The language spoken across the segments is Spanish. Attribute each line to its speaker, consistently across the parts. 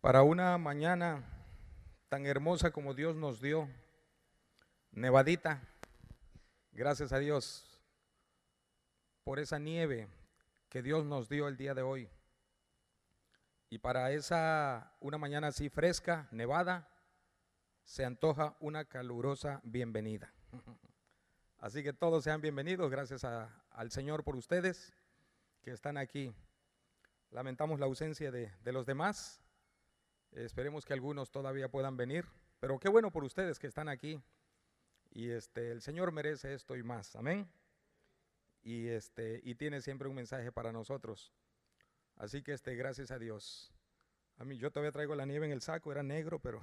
Speaker 1: Para una mañana tan hermosa como Dios nos dio, nevadita, gracias a Dios por esa nieve que Dios nos dio el día de hoy. Y para una mañana así fresca, nevada, se antoja una calurosa bienvenida. Así que todos sean bienvenidos, gracias al Señor por ustedes que están aquí. Lamentamos la ausencia de los demás. Esperemos que algunos todavía puedan venir, pero qué bueno por ustedes que están aquí. Y el Señor merece esto y más, amén. Y tiene siempre un mensaje para nosotros. Así que gracias a Dios. A mí yo todavía traigo la nieve en el saco, era negro, pero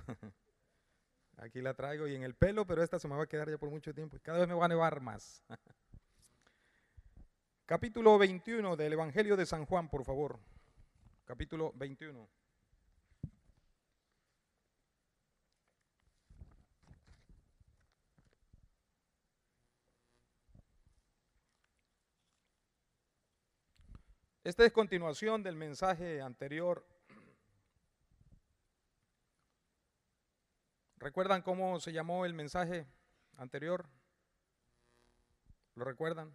Speaker 1: aquí la traigo, y en el pelo, pero esta se me va a quedar ya por mucho tiempo y cada vez me va a nevar más. Capítulo 21 del Evangelio de San Juan, por favor. Capítulo 21. Esta es continuación del mensaje anterior. ¿Recuerdan cómo se llamó el mensaje anterior? ¿Lo recuerdan?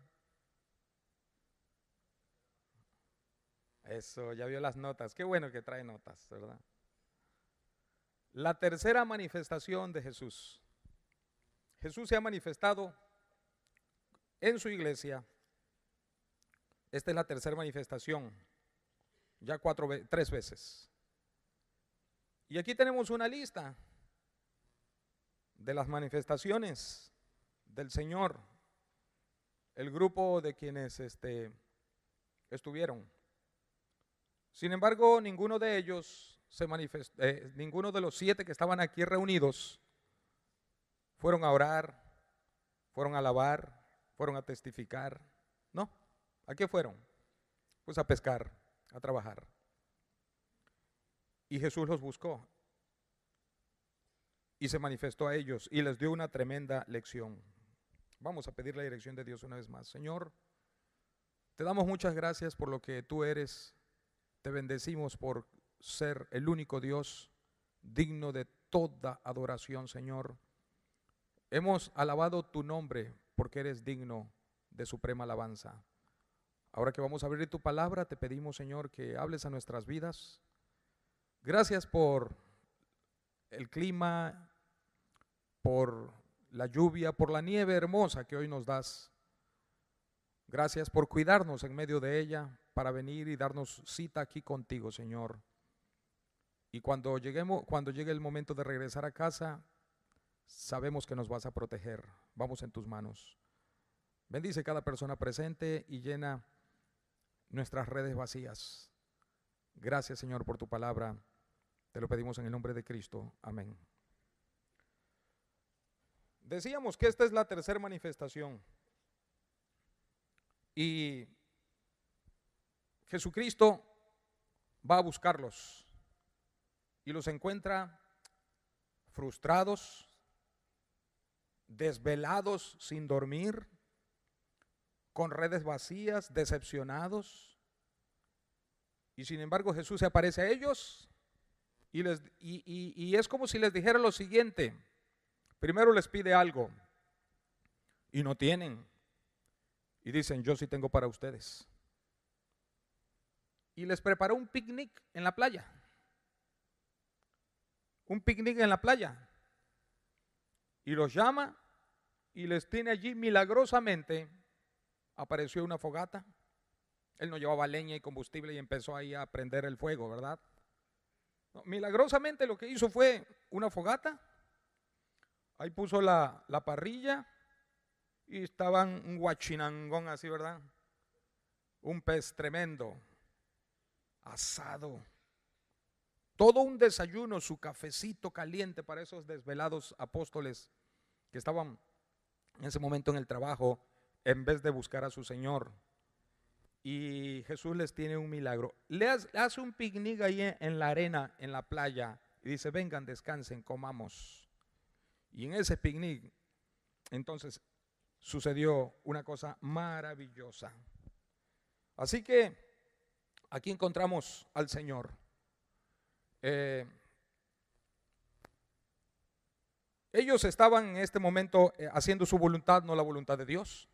Speaker 1: Eso, ya vio las notas. Qué bueno que trae notas, ¿verdad? La tercera manifestación de Jesús. Jesús se ha manifestado en su iglesia. Esta es la tercera manifestación, ya 3 veces. Y aquí tenemos una lista de las manifestaciones del Señor, el grupo de quienes estuvieron. Sin embargo, ninguno de ellos se manifestó, ninguno de los 7 que estaban aquí reunidos fueron a orar, fueron a alabar, fueron a testificar. No, ¿a qué fueron? Pues a pescar, a trabajar. Y Jesús los buscó y se manifestó a ellos y les dio una tremenda lección. Vamos a pedir la dirección de Dios una vez más. Señor, te damos muchas gracias por lo que tú eres. Te bendecimos por ser el único Dios digno de toda adoración, Señor. Hemos alabado tu nombre porque eres digno de suprema alabanza. Ahora que vamos a abrir tu palabra, te pedimos, Señor, que hables a nuestras vidas. Gracias por el clima, por la lluvia, por la nieve hermosa que hoy nos das. Gracias por cuidarnos en medio de ella para venir y darnos cita aquí contigo, Señor. Y cuando llegue el momento de regresar a casa, sabemos que nos vas a proteger. Vamos en tus manos. Bendice cada persona presente y llena nuestras redes vacías. Gracias, Señor, por tu palabra. Te lo pedimos en el nombre de Cristo. Amén. Decíamos que esta es la tercera manifestación. Y Jesucristo va a buscarlos y los encuentra frustrados, desvelados, sin dormir, con redes vacías, decepcionados. Y sin embargo Jesús se aparece a ellos y es como si les dijera lo siguiente. Primero les pide algo y no tienen. Y dicen, yo sí tengo para ustedes. Y les preparó un picnic en la playa. Un picnic en la playa. Y los llama y les tiene allí milagrosamente. Apareció una fogata. Él no llevaba leña y combustible y empezó ahí a prender el fuego, ¿verdad? No, milagrosamente lo que hizo fue una fogata. Ahí puso la parrilla. Y estaban un guachinangón así, ¿verdad? Un pez tremendo, asado. Todo un desayuno, su cafecito caliente para esos desvelados apóstoles que estaban en ese momento en el trabajo en vez de buscar a su Señor. Y Jesús les tiene un milagro. Le hace un picnic ahí en la arena, en la playa, y dice, vengan, descansen, comamos. Y en ese picnic, entonces, sucedió una cosa maravillosa. Así que aquí encontramos al Señor. Ellos estaban en este momento haciendo su voluntad, no la voluntad de Dios.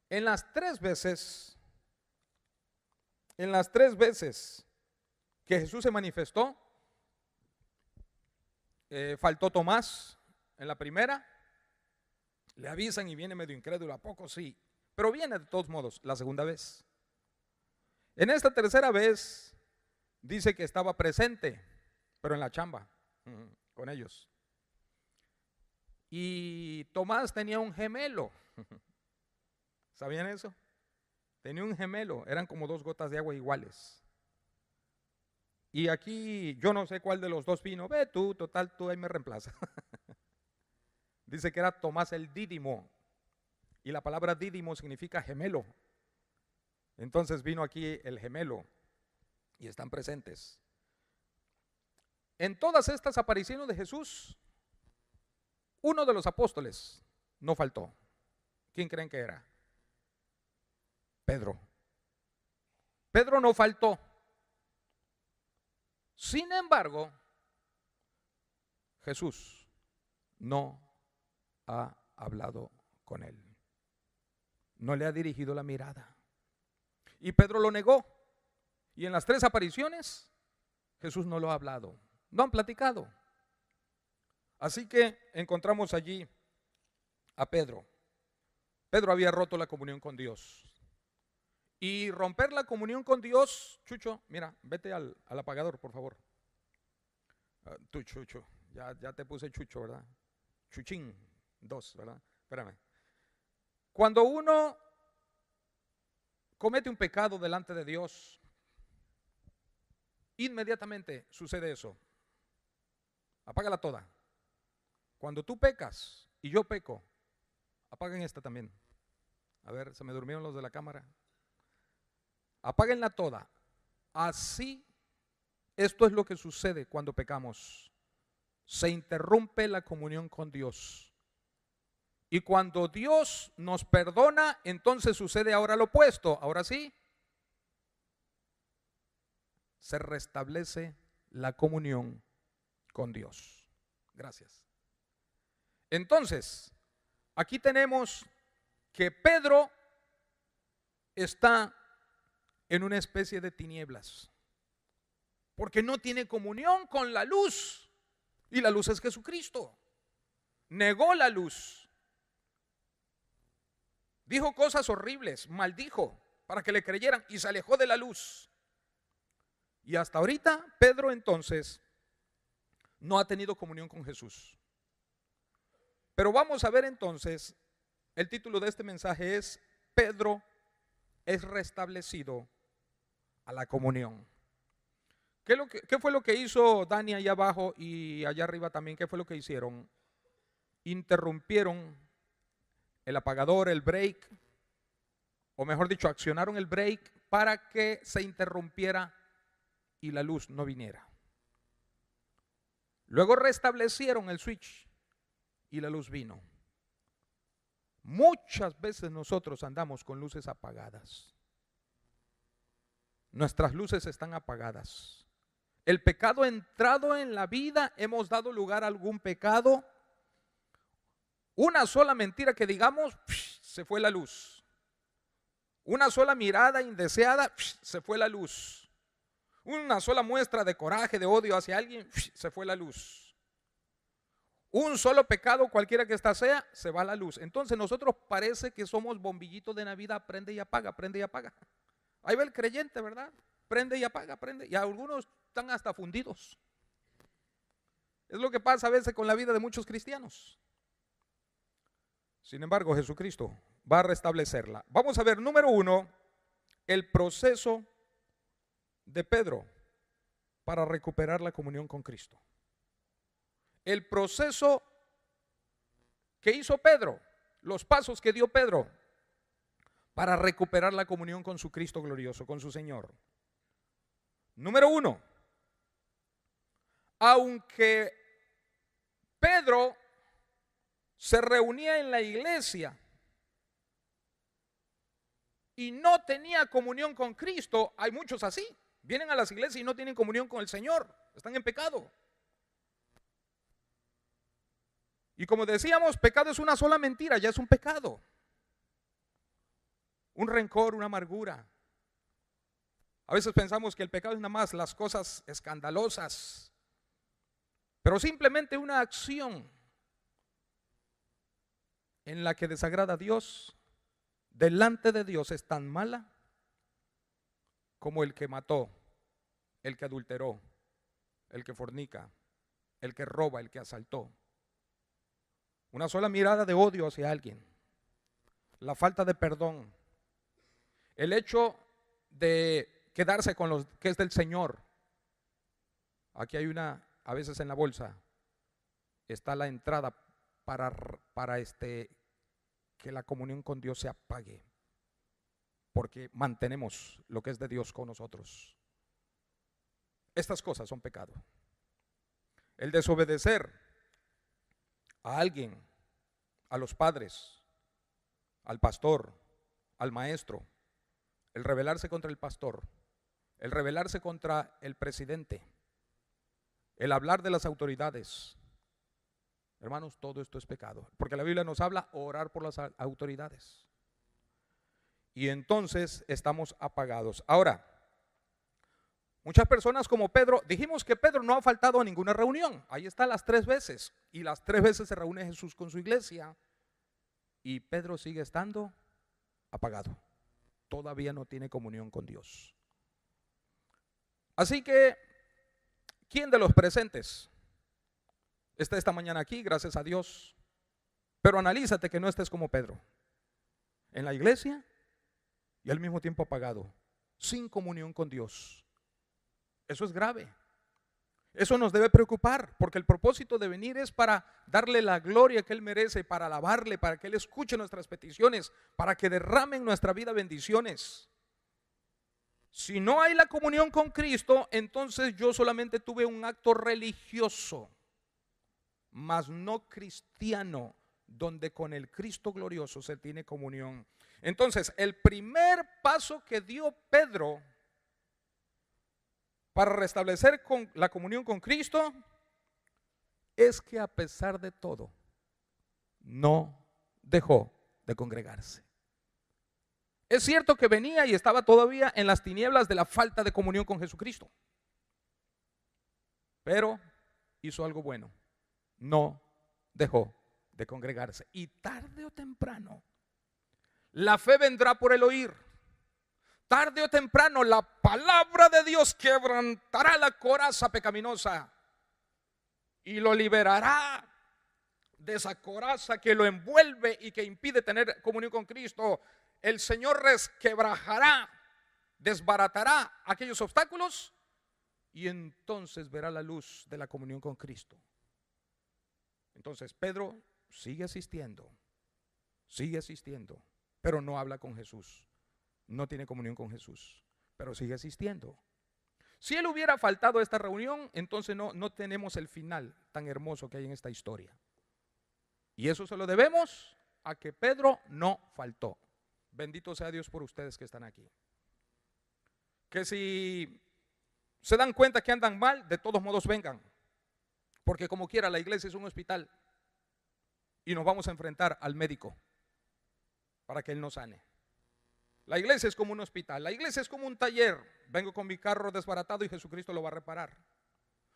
Speaker 1: En las tres veces que Jesús se manifestó, faltó Tomás. En la primera le avisan y viene medio incrédulo, ¿a poco sí? Pero viene de todos modos la segunda vez. En esta tercera vez dice que estaba presente, pero en la chamba, con ellos. Y Tomás tenía un gemelo. ¿Sabían eso? Tenía un gemelo, eran como dos gotas de agua iguales. Y aquí yo no sé cuál de los dos vino. Ve tú, total, tú ahí me reemplaza. Dice que era Tomás el Dídimo. Y la palabra Dídimo significa gemelo. Entonces vino aquí el gemelo. Y están presentes. En todas estas apariciones de Jesús, uno de los apóstoles no faltó. ¿Quién creen que era? Pedro. Pedro no faltó. Sin embargo, Jesús no ha hablado con él. No le ha dirigido la mirada. Y Pedro lo negó. Y en las tres apariciones, Jesús no lo ha hablado. No han platicado. Así que encontramos allí a Pedro. Pedro había roto la comunión con Dios. Y romper la comunión con Dios, Chucho, mira, vete al apagador, por favor. Tú, Chucho, ya te puse Chucho, ¿verdad? Chuchín, 2, ¿verdad? Espérame. Cuando uno comete un pecado delante de Dios, inmediatamente sucede eso. Apágala toda. Cuando tú pecas y yo peco, apaguen esta también. A ver, se me durmieron los de la cámara. Apáguenla toda. Así, esto es lo que sucede cuando pecamos. Se interrumpe la comunión con Dios. Y cuando Dios nos perdona, entonces sucede ahora lo opuesto. Ahora sí, se restablece la comunión con Dios. Gracias. Entonces, aquí tenemos que Pedro está en una especie de tinieblas, porque no tiene comunión con la luz, y la luz es Jesucristo. Negó la luz, dijo cosas horribles, maldijo para que le creyeran y se alejó de la luz. Y hasta ahorita Pedro entonces no ha tenido comunión con Jesús. Pero vamos a ver entonces, el título de este mensaje es: Pedro es restablecido a la comunión. ¿Qué fue lo que hizo Dani allá abajo y allá arriba también? ¿Qué fue lo que hicieron? Interrumpieron el apagador, el break, o mejor dicho, accionaron el break para que se interrumpiera y la luz no viniera. Luego restablecieron el switch y la luz vino. Muchas veces nosotros andamos con luces apagadas. Nuestras luces están apagadas. El pecado ha entrado en la vida, hemos dado lugar a algún pecado. Una sola mentira que digamos, se fue la luz. Una sola mirada indeseada, se fue la luz. Una sola muestra de coraje, de odio hacia alguien, se fue la luz. Un solo pecado, cualquiera que ésta sea, se va la luz. Entonces nosotros parece que somos bombillitos de Navidad, prende y apaga, prende y apaga. Ahí va el creyente, ¿verdad? Prende y apaga, prende. Y algunos están hasta fundidos. Es lo que pasa a veces con la vida de muchos cristianos. Sin embargo, Jesucristo va a restablecerla. Vamos a ver, número 1, el proceso de Pedro para recuperar la comunión con Cristo. El proceso que hizo Pedro, los pasos que dio Pedro para recuperar la comunión con su Cristo glorioso, con su Señor. Número 1, aunque Pedro se reunía en la iglesia y no tenía comunión con Cristo, hay muchos así, vienen a las iglesias y no tienen comunión con el Señor, están en pecado. Y como decíamos, pecado es una sola mentira, ya es un pecado. Un rencor, una amargura. A veces pensamos que el pecado es nada más las cosas escandalosas, pero simplemente una acción en la que desagrada a Dios, delante de Dios es tan mala como el que mató, el que adulteró, el que fornica, el que roba, el que asaltó. Una sola mirada de odio hacia alguien, la falta de perdón, el hecho de quedarse con lo que es del Señor. Aquí hay a veces en la bolsa está la entrada para que la comunión con Dios se apague, porque mantenemos lo que es de Dios con nosotros. Estas cosas son pecado. El desobedecer a alguien, a los padres, al pastor, al maestro, el rebelarse contra el pastor, el rebelarse contra el presidente, el hablar de las autoridades. Hermanos, todo esto es pecado, porque la Biblia nos habla orar por las autoridades. Y entonces estamos apagados. Ahora, muchas personas como Pedro, dijimos que Pedro no ha faltado a ninguna reunión. Ahí está las 3 veces. Y las 3 veces se reúne Jesús con su iglesia. Y Pedro sigue estando apagado. Todavía no tiene comunión con Dios. Así que, ¿quién de los presentes está esta mañana aquí? Gracias a Dios. Pero analízate que no estés como Pedro. En la iglesia y al mismo tiempo apagado. Sin comunión con Dios. Eso es grave. Eso nos debe preocupar, porque el propósito de venir es para darle la gloria que Él merece, para alabarle, para que Él escuche nuestras peticiones, para que derrame en nuestra vida bendiciones. Si no hay la comunión con Cristo, entonces yo solamente tuve un acto religioso, mas no cristiano, donde con el Cristo glorioso se tiene comunión. Entonces, el primer paso que dio Pedro para restablecer la comunión con Cristo es que a pesar de todo no dejó de congregarse. Es cierto que venía y estaba todavía en las tinieblas de la falta de comunión con Jesucristo, pero hizo algo bueno, no dejó de congregarse. Y tarde o temprano la fe vendrá por el oír. Tarde o temprano la palabra de Dios quebrantará la coraza pecaminosa y lo liberará de esa coraza que lo envuelve y que impide tener comunión con Cristo. El Señor resquebrajará, desbaratará aquellos obstáculos y entonces verá la luz de la comunión con Cristo. Entonces Pedro sigue asistiendo, pero no habla con Jesús. No tiene comunión con Jesús, pero sigue asistiendo. Si él hubiera faltado a esta reunión, entonces no tenemos el final tan hermoso que hay en esta historia. Y eso se lo debemos a que Pedro no faltó. Bendito sea Dios por ustedes que están aquí. Que si se dan cuenta que andan mal, de todos modos vengan. Porque como quiera, la iglesia es un hospital y nos vamos a enfrentar al médico para que él nos sane. La iglesia es como un hospital, la iglesia es como un taller. Vengo con mi carro desbaratado y Jesucristo lo va a reparar.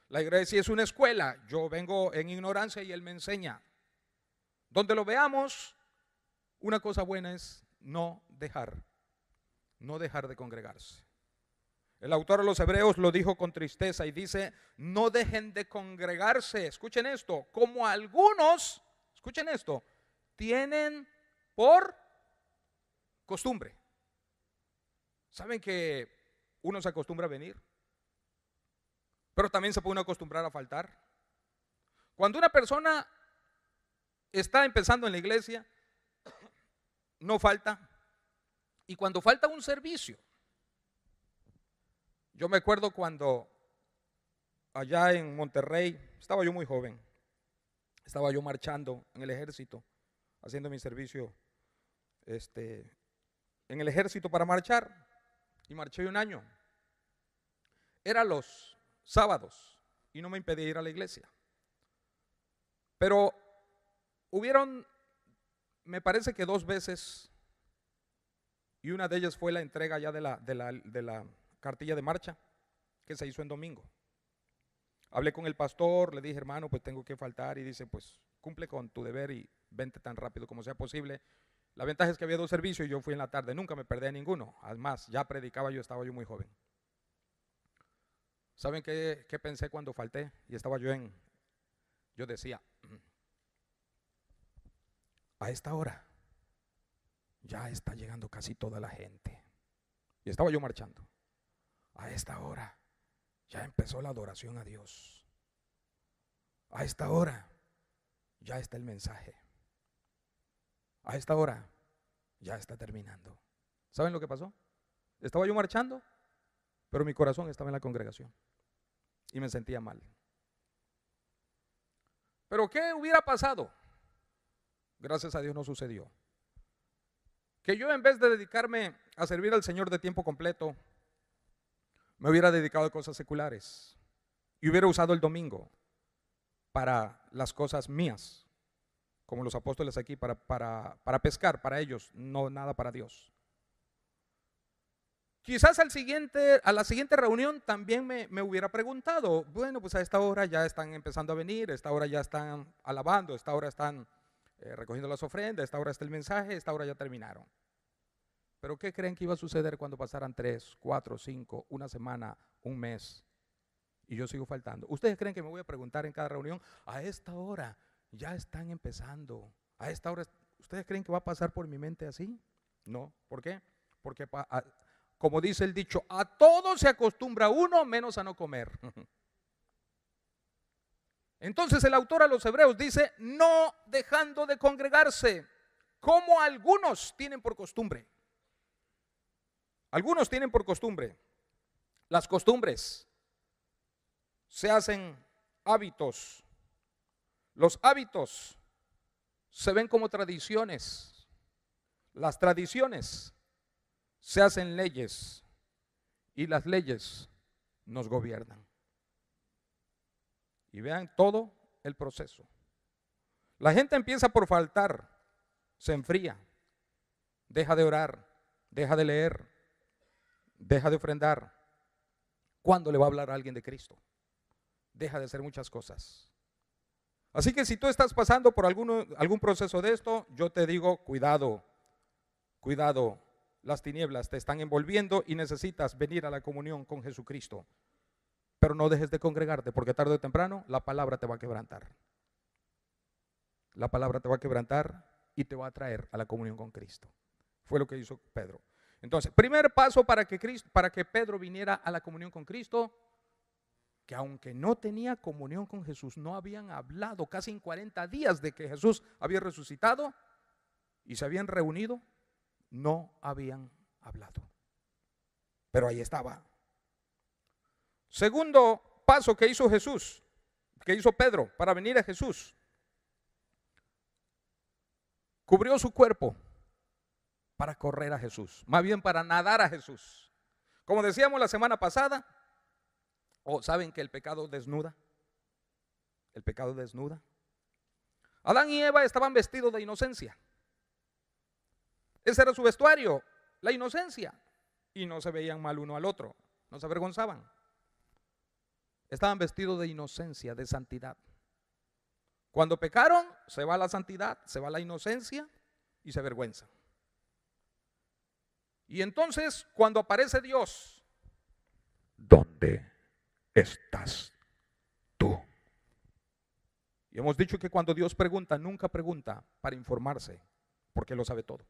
Speaker 1: La iglesia es una escuela, yo vengo en ignorancia y Él me enseña. Donde lo veamos, una cosa buena es no dejar de congregarse. El autor de los Hebreos lo dijo con tristeza y dice: no dejen de congregarse. Escuchen esto, como algunos, escuchen esto, tienen por costumbre. ¿Saben que uno se acostumbra a venir? Pero también se puede uno acostumbrar a faltar. Cuando una persona está empezando en la iglesia, no falta. Y cuando falta un servicio, yo me acuerdo cuando allá en Monterrey, estaba yo muy joven, estaba yo marchando en el ejército, haciendo mi servicio en el ejército para marchar. Y marché un año. Era los sábados y no me impedía ir a la iglesia. Pero hubieron, me parece que 2 veces, y una de ellas fue la entrega ya de la cartilla de marcha que se hizo en domingo. Hablé con el pastor, le dije, hermano, pues tengo que faltar, y dice, pues cumple con tu deber y vente tan rápido como sea posible. La ventaja es que había 2 servicios y yo fui en la tarde, nunca me perdí a ninguno. Además, ya predicaba yo, estaba yo muy joven. ¿Saben qué pensé cuando falté? Y estaba yo decía, a esta hora ya está llegando casi toda la gente. Y estaba yo marchando. A esta hora ya empezó la adoración a Dios. A esta hora ya está el mensaje. A esta hora ya está terminando. ¿Saben lo que pasó? Estaba yo marchando, pero mi corazón estaba en la congregación y me sentía mal. Pero ¿qué hubiera pasado? Gracias a Dios no sucedió. Que yo, en vez de dedicarme a servir al Señor de tiempo completo, me hubiera dedicado a cosas seculares y hubiera usado el domingo para las cosas mías, como los apóstoles aquí, para pescar para ellos, no nada para Dios. Quizás a la siguiente reunión también me hubiera preguntado, bueno, pues a esta hora ya están empezando a venir, a esta hora ya están alabando, a esta hora están recogiendo las ofrendas, a esta hora está el mensaje, a esta hora ya terminaron. Pero ¿qué creen que iba a suceder cuando pasaran 3, 4, 5, una semana, un mes y yo sigo faltando? ¿Ustedes creen que me voy a preguntar en cada reunión, a esta hora ya están empezando, a esta hora? ¿Ustedes creen que va a pasar por mi mente así? No. ¿Por qué? Porque como dice el dicho, a todo se acostumbra uno menos a no comer. Entonces el autor a los Hebreos dice, no dejando de congregarse, como algunos tienen por costumbre. Algunos tienen por costumbre. Las costumbres se hacen hábitos. Los hábitos se ven como tradiciones. Las tradiciones se hacen leyes y las leyes nos gobiernan. Y vean todo el proceso. La gente empieza por faltar, se enfría, deja de orar, deja de leer, deja de ofrendar. ¿Cuándo le va a hablar a alguien de Cristo? Deja de hacer muchas cosas. Así que si tú estás pasando por algún proceso de esto, yo te digo, cuidado, cuidado. Las tinieblas te están envolviendo y necesitas venir a la comunión con Jesucristo. Pero no dejes de congregarte, porque tarde o temprano la palabra te va a quebrantar. La palabra te va a quebrantar y te va a traer a la comunión con Cristo. Fue lo que hizo Pedro. Entonces, primer paso para que Pedro viniera a la comunión con Cristo, que aunque no tenía comunión con Jesús, no habían hablado casi en 40 días de que Jesús había resucitado y se habían reunido, no habían hablado. Pero ahí estaba. Segundo paso que hizo Pedro para venir a Jesús, cubrió su cuerpo para correr a Jesús, más bien para nadar a Jesús. Como decíamos la semana pasada, ¿saben que el pecado desnuda? El pecado desnuda. Adán y Eva estaban vestidos de inocencia. Ese era su vestuario, la inocencia. Y no se veían mal uno al otro, no se avergonzaban. Estaban vestidos de inocencia, de santidad. Cuando pecaron, se va la santidad, se va la inocencia y se avergüenza. Y entonces, cuando aparece Dios, ¿dónde estás tú? Y hemos dicho que cuando Dios pregunta, nunca pregunta para informarse, porque lo sabe todo.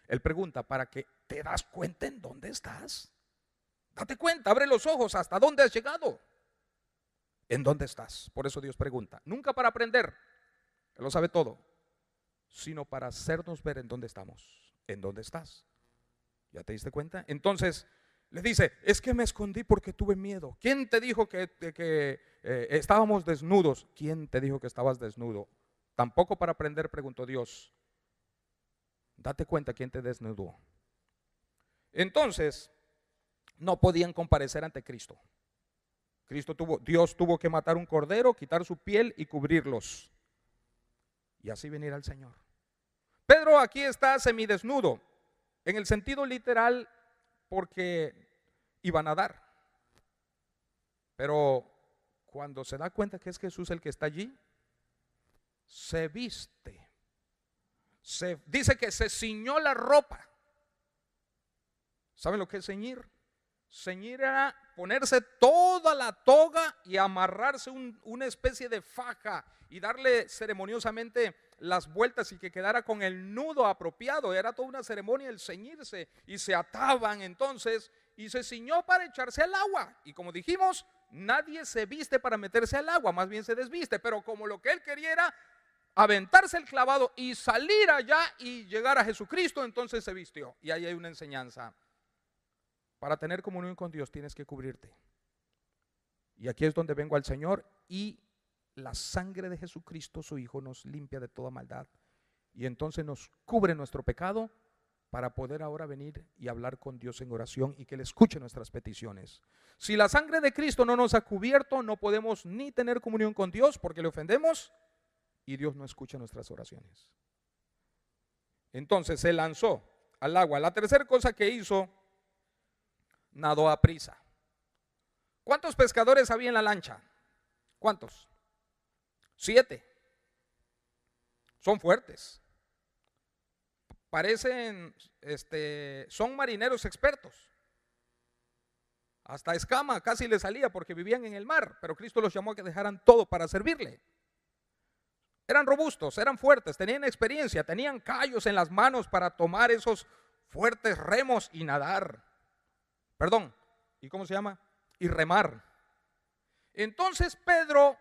Speaker 1: Él pregunta para que te das cuenta en dónde estás. Date cuenta, abre los ojos, ¿hasta dónde has llegado? ¿En dónde estás? Por eso Dios pregunta, nunca para aprender, Él lo sabe todo, sino para hacernos ver en dónde estamos. ¿En dónde estás? ¿Ya te diste cuenta? Entonces le dice, es que me escondí porque tuve miedo. ¿Quién te dijo que estábamos desnudos? ¿Quién te dijo que estabas desnudo? Tampoco para aprender, preguntó Dios. Date cuenta quién te desnudó. Entonces, no podían comparecer ante Cristo. Dios tuvo que matar un cordero, quitar su piel y cubrirlos. y así venir al Señor. Pedro aquí está semidesnudo, en el sentido literal, porque iba a nadar. Pero cuando se da cuenta que es Jesús el que está allí, se viste. Dice que se ciñó la ropa. ¿Saben lo que es ceñir? Ceñir era ponerse toda la toga y amarrarse una especie de faja y darle ceremoniosamente las vueltas y que quedara con el nudo apropiado. Era toda una ceremonia el ceñirse, y se ataban entonces y se ciñó para echarse al agua. Y como dijimos, nadie se viste para meterse al agua, más bien se desviste, pero como lo que él quería era aventarse el clavado y salir allá y llegar a Jesucristo, entonces se vistió. Y ahí hay una enseñanza. Para tener comunión con Dios tienes que cubrirte. Y aquí es donde vengo al Señor, y la sangre de Jesucristo, su Hijo, nos limpia de toda maldad. Y entonces nos cubre nuestro pecado para poder ahora venir y hablar con Dios en oración y que Él escuche nuestras peticiones. Si la sangre de Cristo no nos ha cubierto, no podemos ni tener comunión con Dios porque le ofendemos y Dios no escucha nuestras oraciones. Entonces se lanzó al agua. La tercera cosa que hizo, nadó a prisa. ¿Cuántos pescadores había en la lancha? ¿Cuántos? 7. Son fuertes. Parecen, son marineros expertos. Hasta escama casi le salía porque vivían en el mar, pero Cristo los llamó a que dejaran todo para servirle. Eran robustos, eran fuertes, tenían experiencia, tenían callos en las manos para tomar esos fuertes remos y nadar. Perdón, ¿y cómo se llama? Y remar. Entonces Pedro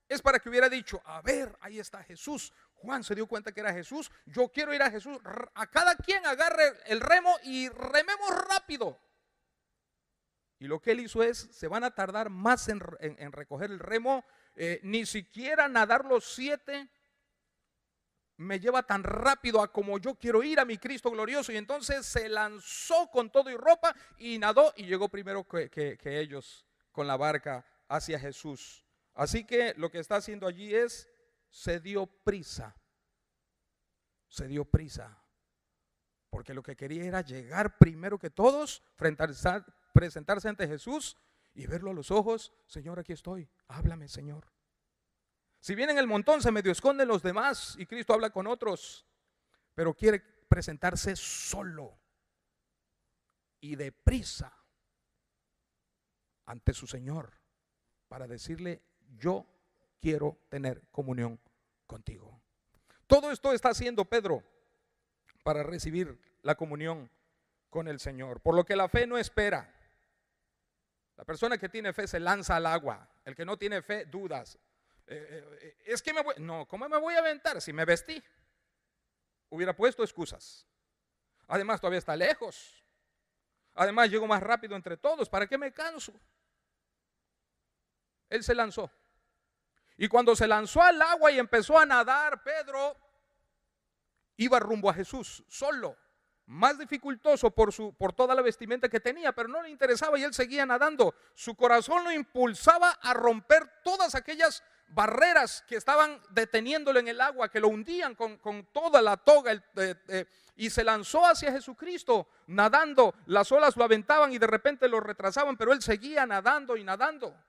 Speaker 1: es para que hubiera dicho, a ver, ahí está Jesús. Juan se dio cuenta que era Jesús, yo quiero ir a Jesús. A cada quien agarre el remo y rememos rápido. Y lo que él hizo es, se van a tardar más en recoger el remo, ni siquiera nadar los 7 me lleva tan rápido a como yo quiero ir a mi Cristo glorioso. Y entonces se lanzó con todo y ropa y nadó y llegó primero que ellos con la barca hacia Jesús. Así que lo que está haciendo allí es, se dio prisa, porque lo que quería era llegar primero que todos, presentarse ante Jesús y verlo a los ojos. Señor, aquí estoy, háblame, Señor. Si bien en el montón se medio esconden los demás y Cristo habla con otros, pero quiere presentarse solo y deprisa ante su Señor para decirle, yo quiero tener comunión contigo. Todo esto está haciendo Pedro para recibir la comunión con el Señor, por lo que la fe no espera. La persona que tiene fe se lanza al agua, el que no tiene fe dudas. Es que ¿cómo me voy a aventar? Si me vestí, hubiera puesto excusas. Además todavía está lejos. Además llego más rápido entre todos, ¿para qué me canso? Él se lanzó. Y cuando se lanzó al agua y empezó a nadar, Pedro iba rumbo a Jesús, solo, más dificultoso por toda la vestimenta que tenía, pero no le interesaba y él seguía nadando. Su corazón lo impulsaba a romper todas aquellas barreras que estaban deteniéndolo en el agua, que lo hundían con toda la toga, y se lanzó hacia Jesucristo nadando. Las olas lo aventaban y de repente lo retrasaban, pero él seguía nadando y nadando.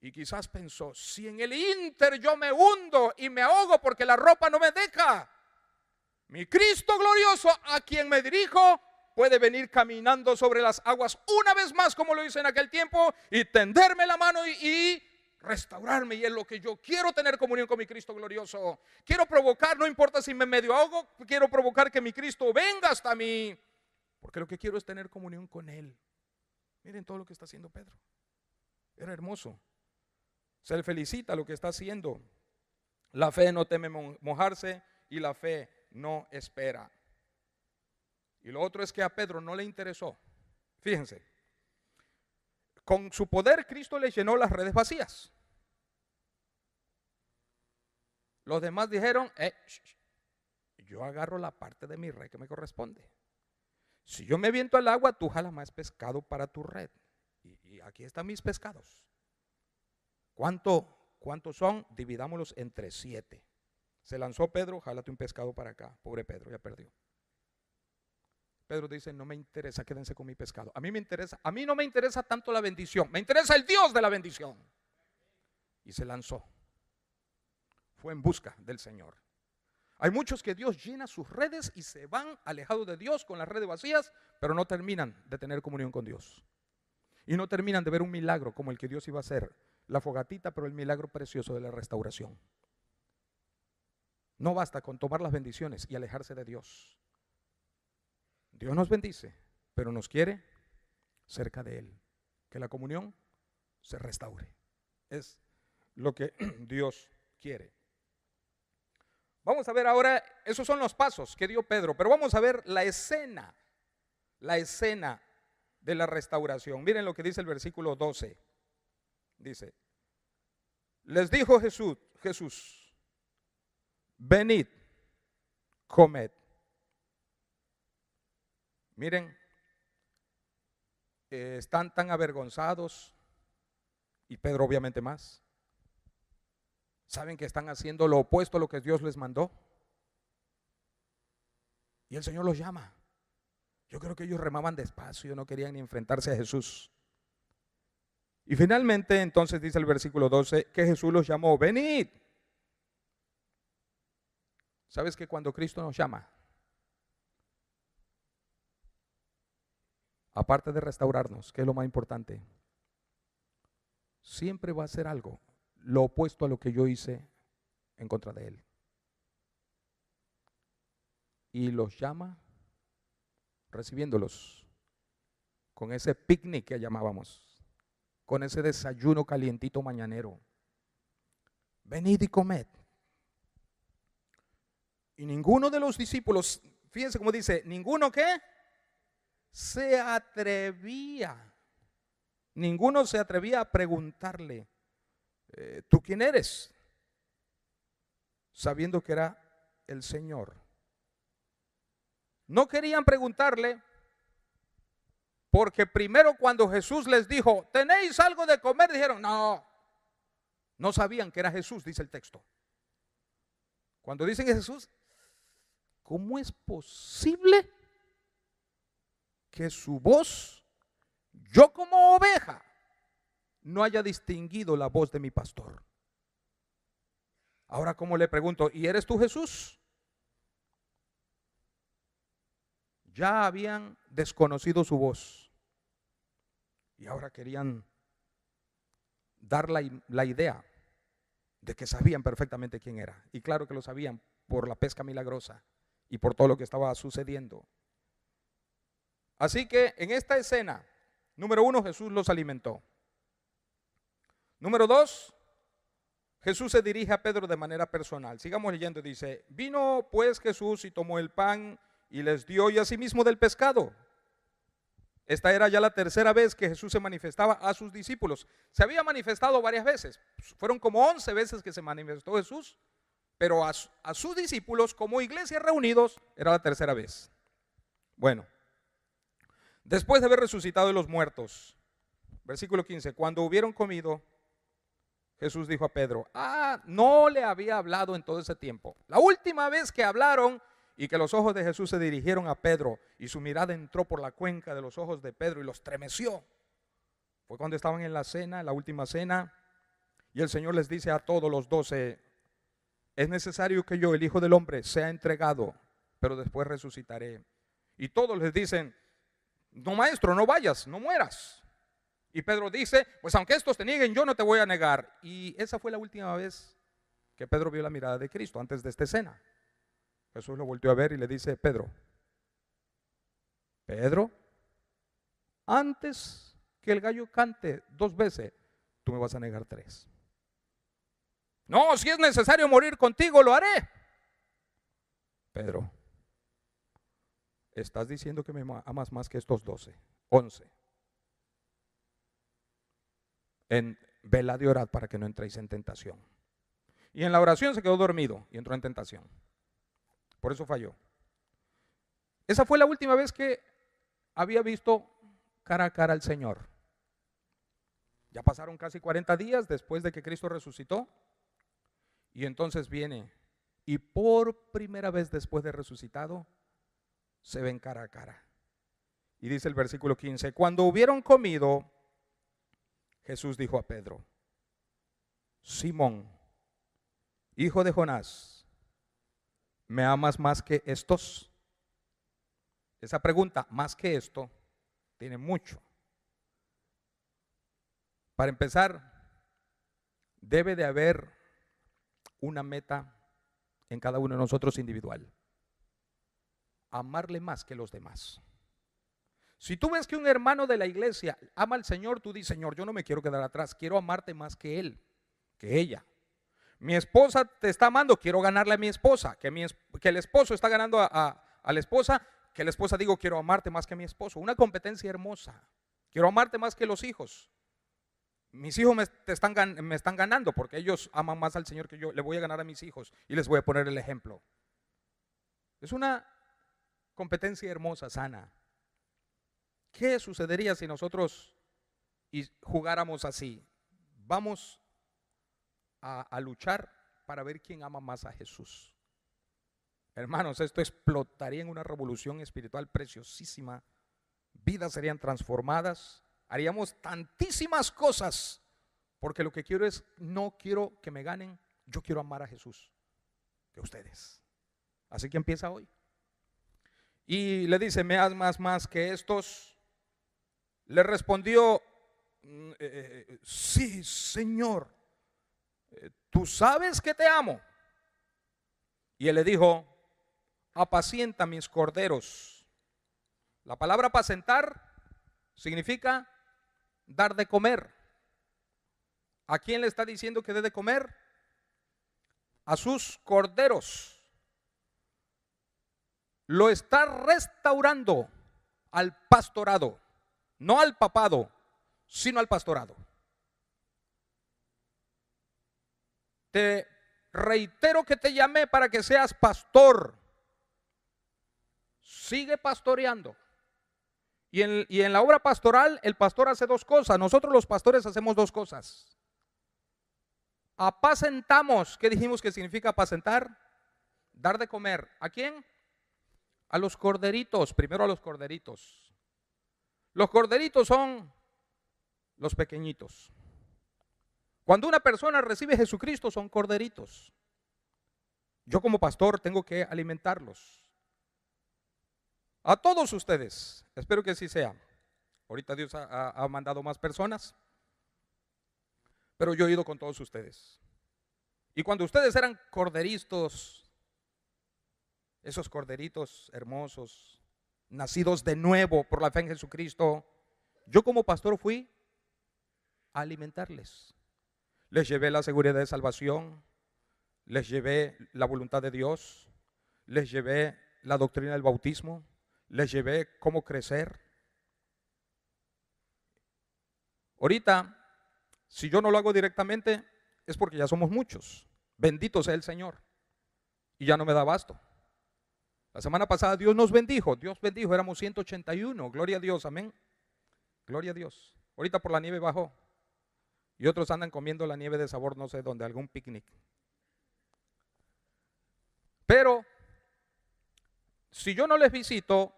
Speaker 1: Y quizás pensó, si en el ínter yo me hundo y me ahogo porque la ropa no me deja, mi Cristo glorioso, a quien me dirijo, puede venir caminando sobre las aguas una vez más, como lo hice en aquel tiempo, y tenderme la mano y restaurarme. Y es lo que yo quiero, tener comunión con mi Cristo glorioso. Quiero provocar, no importa si me medio ahogo, quiero provocar que mi Cristo venga hasta mí, porque lo que quiero es tener comunión con Él. Miren todo lo que está haciendo Pedro. Era hermoso. Se le felicita lo que está haciendo. La fe no teme mojarse y la fe no espera. Y lo otro es que a Pedro no le interesó. Fíjense, con su poder Cristo le llenó las redes vacías. Los demás dijeron, yo agarro la parte de mi red que me corresponde. Si yo me viento al agua, tú jalas más pescado para tu red. Y aquí están mis pescados. ¿Cuánto ¿Cuántos son? Dividámoslos entre 7. Se lanzó Pedro, jálate un pescado para acá. Pobre Pedro, ya perdió. Pedro dice, no me interesa, quédense con mi pescado. A mí no me interesa tanto la bendición, me interesa el Dios de la bendición. Y se lanzó. Fue en busca del Señor. Hay muchos que Dios llena sus redes y se van alejados de Dios con las redes vacías, pero no terminan de tener comunión con Dios. Y no terminan de ver un milagro como el que Dios iba a hacer, la fogatita, pero el milagro precioso de la restauración. No basta con tomar las bendiciones y alejarse de Dios. Dios nos bendice, pero nos quiere cerca de Él. Que la comunión se restaure. Es lo que Dios quiere. Vamos a ver ahora, esos son los pasos que dio Pedro, pero vamos a ver la escena de la restauración. Miren lo que dice el versículo 12. Dice, les dijo Jesús, venid, comed. Miren, están tan avergonzados, y Pedro obviamente más. Saben que están haciendo lo opuesto a lo que Dios les mandó. Y el Señor los llama. Yo creo que ellos remaban despacio, no querían ni enfrentarse a Jesús. Y finalmente entonces dice el versículo 12 que Jesús los llamó, venid. ¿Sabes que cuando Cristo nos llama, aparte de restaurarnos, que es lo más importante, siempre va a hacer algo lo opuesto a lo que yo hice en contra de Él? Y los llama recibiéndolos con ese picnic que llamábamos, con ese desayuno calientito mañanero. Venid y comed. Y ninguno de los discípulos, fíjense cómo dice, ninguno ¿qué? Se atrevía. Ninguno se atrevía a preguntarle, ¿tú quién eres? Sabiendo que era el Señor. No querían preguntarle, porque primero cuando Jesús les dijo, ¿tenéis algo de comer? Dijeron, no. No sabían que era Jesús, dice el texto. Cuando dicen que Jesús, ¿cómo es posible que su voz, yo como oveja, no haya distinguido la voz de mi pastor? Ahora, ¿cómo le pregunto? ¿Y eres tú Jesús? Ya habían desconocido su voz y ahora querían dar la idea de que sabían perfectamente quién era. Y claro que lo sabían por la pesca milagrosa y por todo lo que estaba sucediendo. Así que en esta escena, número 1, Jesús los alimentó. Número 2, Jesús se dirige a Pedro de manera personal. Sigamos leyendo, dice, vino pues Jesús y tomó el pan y les dio y asimismo del pescado. Esta era ya la tercera vez que Jesús se manifestaba a sus discípulos. Se había manifestado varias veces, fueron como 11 veces que se manifestó Jesús, pero a sus discípulos como iglesia reunidos era la tercera vez. Bueno, después de haber resucitado de los muertos, versículo 15, cuando hubieron comido, Jesús dijo a Pedro, no le había hablado en todo ese tiempo. La última vez que hablaron y que los ojos de Jesús se dirigieron a Pedro y su mirada entró por la cuenca de los ojos de Pedro y los estremeció, fue cuando estaban en la cena, la última cena, y el Señor les dice a todos los 12, es necesario que yo, el Hijo del Hombre, sea entregado, pero después resucitaré. Y todos les dicen, no, maestro, no vayas, no mueras. Y Pedro dice, pues aunque estos te nieguen, yo no te voy a negar. Y esa fue la última vez que Pedro vio la mirada de Cristo antes de esta escena. Jesús lo volteó a ver y le dice, Pedro, antes que el gallo cante 2 veces, tú me vas a negar 3. No, si es necesario morir contigo, lo haré. Pedro, estás diciendo que me amas más que estos 11. Velad y orad para que no entréis en tentación. Y en la oración se quedó dormido y entró en tentación. Por eso falló. Esa fue la última vez que había visto cara a cara al Señor. Ya pasaron casi 40 días después de que Cristo resucitó. Y entonces viene y por primera vez después de resucitado se ven cara a cara. Y dice el versículo 15, cuando hubieron comido, Jesús dijo a Pedro, Simón, hijo de Jonás, ¿me amas más que estos? Esa pregunta, más que esto, tiene mucho. Para empezar, debe de haber una meta en cada uno de nosotros individual. Amarle más que los demás. Si tú ves que un hermano de la iglesia ama al Señor, tú dices, Señor, yo no me quiero quedar atrás, quiero amarte más que él, que ella. Mi esposa te está amando, quiero ganarle a mi esposa. Que el esposo está ganando a la esposa, que la esposa digo, quiero amarte más que a mi esposo. Una competencia hermosa. Quiero amarte más que los hijos. Mis hijos me están ganando porque ellos aman más al Señor que yo. Le voy a ganar a mis hijos y les voy a poner el ejemplo. Es una competencia hermosa, sana. ¿Qué sucedería si nosotros jugáramos así? Vamos a luchar para ver quién ama más a Jesús. Hermanos, esto explotaría en una revolución espiritual preciosísima. Vidas serían transformadas. Haríamos tantísimas cosas. Porque lo que quiero es, no quiero que me ganen, yo quiero amar a Jesús que ustedes. Así que empieza hoy. Y le dice, ¿me amas más que estos? Le respondió, sí, Señor, tú sabes que te amo. Y él le dijo, apacienta mis corderos. La palabra apacentar significa dar de comer. ¿A quién le está diciendo que dé de comer? A sus corderos. Lo está restaurando al pastorado. No al papado, sino al pastorado. Te reitero que te llamé para que seas pastor. Sigue pastoreando. Y en la obra pastoral, el pastor hace dos cosas. Nosotros los pastores hacemos dos cosas. Apacentamos. ¿Qué dijimos que significa apacentar? Dar de comer. ¿A quién? A los corderitos. Primero a los corderitos. Los corderitos son los pequeñitos. Cuando una persona recibe a Jesucristo son corderitos. Yo como pastor tengo que alimentarlos. A todos ustedes, espero que así sea. Ahorita Dios ha mandado más personas, pero yo he ido con todos ustedes. Y cuando ustedes eran corderitos, esos corderitos hermosos, nacidos de nuevo por la fe en Jesucristo, yo como pastor fui a alimentarles. Les llevé la seguridad de salvación, les llevé la voluntad de Dios, les llevé la doctrina del bautismo, les llevé cómo crecer. Ahorita, si yo no lo hago directamente, es porque ya somos muchos. Bendito sea el Señor. Y ya no me da abasto. La semana pasada Dios nos bendijo. Dios bendijo, éramos 181. Gloria a Dios, amén. Gloria a Dios. Ahorita por la nieve bajó. Y otros andan comiendo la nieve de sabor no sé dónde, algún picnic. Pero si yo no les visito,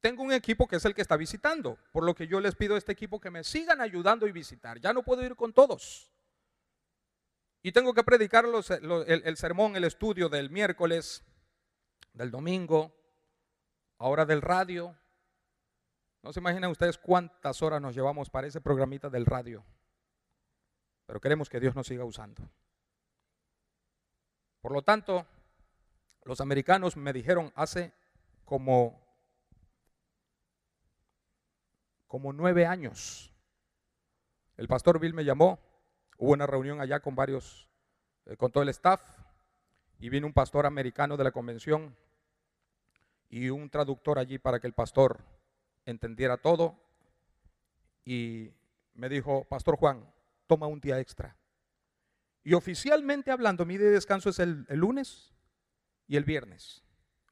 Speaker 1: tengo un equipo que es el que está visitando. Por lo que yo les pido a este equipo que me sigan ayudando y visitar. Ya no puedo ir con todos. Y tengo que predicar el sermón, el estudio del miércoles, del domingo, ahora del radio. No se imaginan ustedes cuántas horas nos llevamos para ese programita del radio. Pero queremos que Dios nos siga usando. Por lo tanto, los americanos me dijeron hace como 9 años. El pastor Bill me llamó, hubo una reunión allá con con todo el staff, y vino un pastor americano de la convención y un traductor allí para que el pastor entendiera todo, y me dijo, Pastor Juan, toma un día extra. Y oficialmente hablando, mi día de descanso es el lunes y el viernes,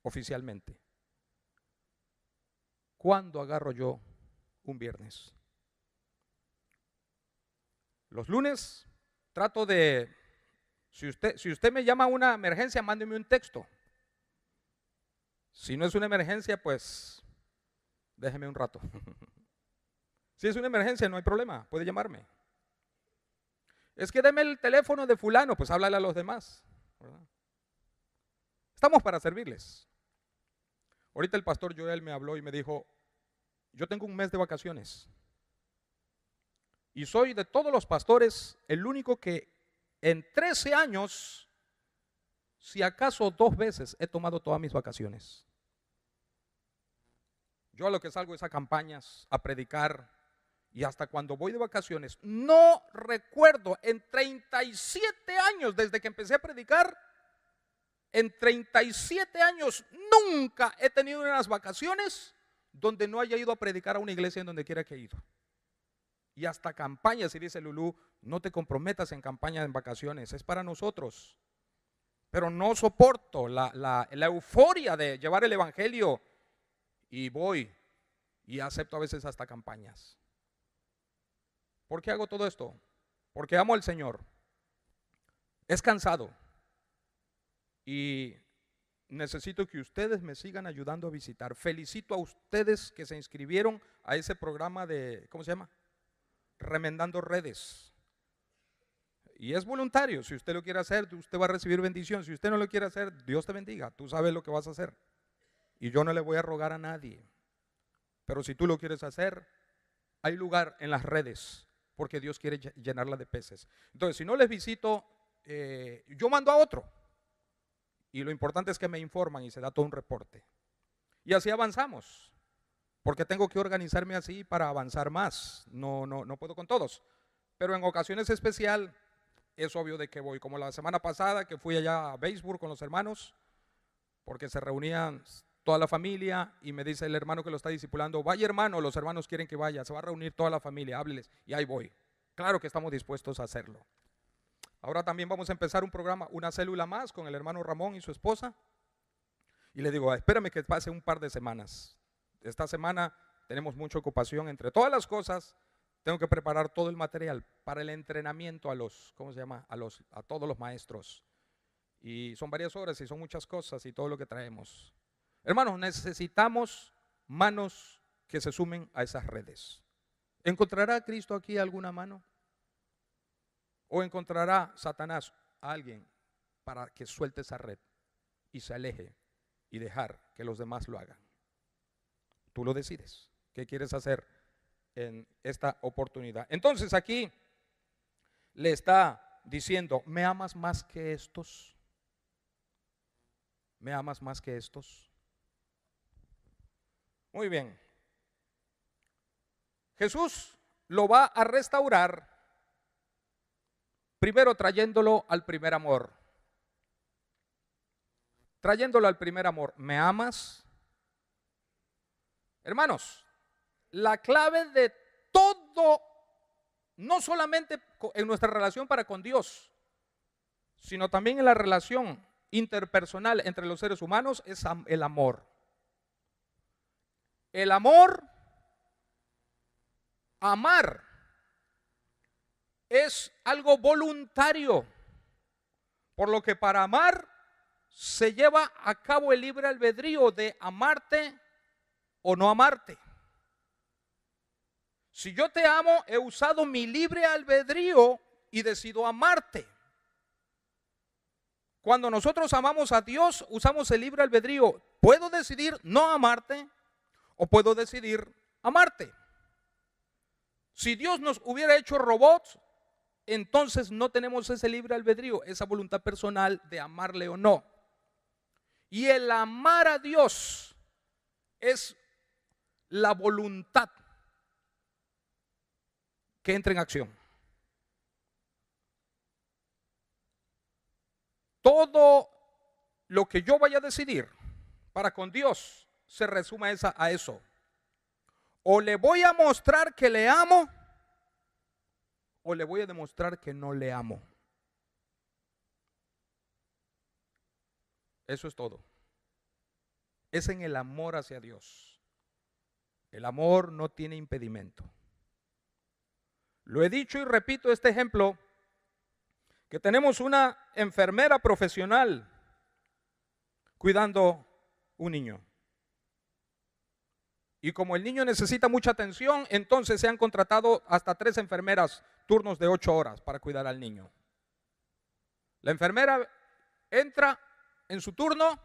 Speaker 1: oficialmente. ¿Cuándo agarro yo un viernes? Los lunes trato de, si usted me llama a una emergencia, mándeme un texto. Si no es una emergencia, pues déjeme un rato. Si es una emergencia, no hay problema, puede llamarme. Es que deme el teléfono de fulano, pues háblale a los demás, ¿verdad? Estamos para servirles. Ahorita el pastor Joel me habló y me dijo, yo tengo un mes de vacaciones y soy de todos los pastores el único que en 13 años, si acaso 2 veces, he tomado todas mis vacaciones. Yo a lo que salgo es a campañas, a predicar, y hasta cuando voy de vacaciones, no recuerdo en 37 años desde que empecé a predicar, en 37 años nunca he tenido unas vacaciones donde no haya ido a predicar a una iglesia en donde quiera que he ido. Y hasta campañas, y dice Lulú, no te comprometas en campaña en vacaciones, es para nosotros. Pero no soporto la euforia de llevar el evangelio y voy y acepto a veces hasta campañas. ¿Por qué hago todo esto? Porque amo al Señor. Es cansado y necesito que ustedes me sigan ayudando a visitar. Felicito a ustedes que se inscribieron a ese programa de, ¿cómo se llama? Remendando Redes. Y es voluntario. Si usted lo quiere hacer, usted va a recibir bendición. Si usted no lo quiere hacer, Dios te bendiga. Tú sabes lo que vas a hacer. Y yo no le voy a rogar a nadie. Pero si tú lo quieres hacer, hay lugar en las redes, porque Dios quiere llenarla de peces. Entonces, si no les visito, yo mando a otro. Y lo importante es que me informan y se da todo un reporte. Y así avanzamos. Porque tengo que organizarme así para avanzar más. No puedo con todos. Pero en ocasiones especial, es obvio de que voy. Como la semana pasada que fui allá a Beisburg con los hermanos, porque se reunían toda la familia y me dice el hermano que lo está discipulando, vaya hermano, los hermanos quieren que vaya, se va a reunir toda la familia, hábleles, y ahí voy. Claro que estamos dispuestos a hacerlo. Ahora también vamos a empezar un programa, una célula más con el hermano Ramón y su esposa, y le digo, espérame que pase un par de semanas. Esta semana tenemos mucha ocupación, entre todas las cosas, tengo que preparar todo el material para el entrenamiento a los, ¿cómo se llama? A todos los maestros. Y son varias horas y son muchas cosas y todo lo que traemos. Hermanos, necesitamos manos que se sumen a esas redes. ¿Encontrará Cristo aquí alguna mano? ¿O encontrará Satanás a alguien para que suelte esa red y se aleje y dejar que los demás lo hagan? Tú lo decides. ¿Qué quieres hacer en esta oportunidad? Entonces aquí le está diciendo, ¿me amas más que estos? ¿Me amas más que estos? Muy bien. Jesús lo va a restaurar, primero trayéndolo al primer amor. Trayéndolo al primer amor. ¿Me amas? Hermanos, la clave de todo, no solamente en nuestra relación para con Dios, sino también en la relación interpersonal entre los seres humanos, es el amor. El amor, amar, es algo voluntario, por lo que para amar se lleva a cabo el libre albedrío de amarte o no amarte. Si yo te amo, he usado mi libre albedrío y decido amarte. Cuando nosotros amamos a Dios, usamos el libre albedrío. Puedo decidir no amarte o puedo decidir amarte. Si Dios nos hubiera hecho robots, entonces no tenemos ese libre albedrío, esa voluntad personal de amarle o no. Y el amar a Dios es la voluntad que entra en acción. Todo lo que yo vaya a decidir para con Dios se resume a eso. O le voy a mostrar que le amo, o le voy a demostrar que no le amo. Eso es todo. Es en el amor hacia Dios. El amor no tiene impedimento. Lo he dicho y repito este ejemplo, que tenemos una enfermera profesional cuidando un niño. Y como el niño necesita mucha atención, entonces se han contratado hasta 3 enfermeras, turnos de 8 horas para cuidar al niño. La enfermera entra en su turno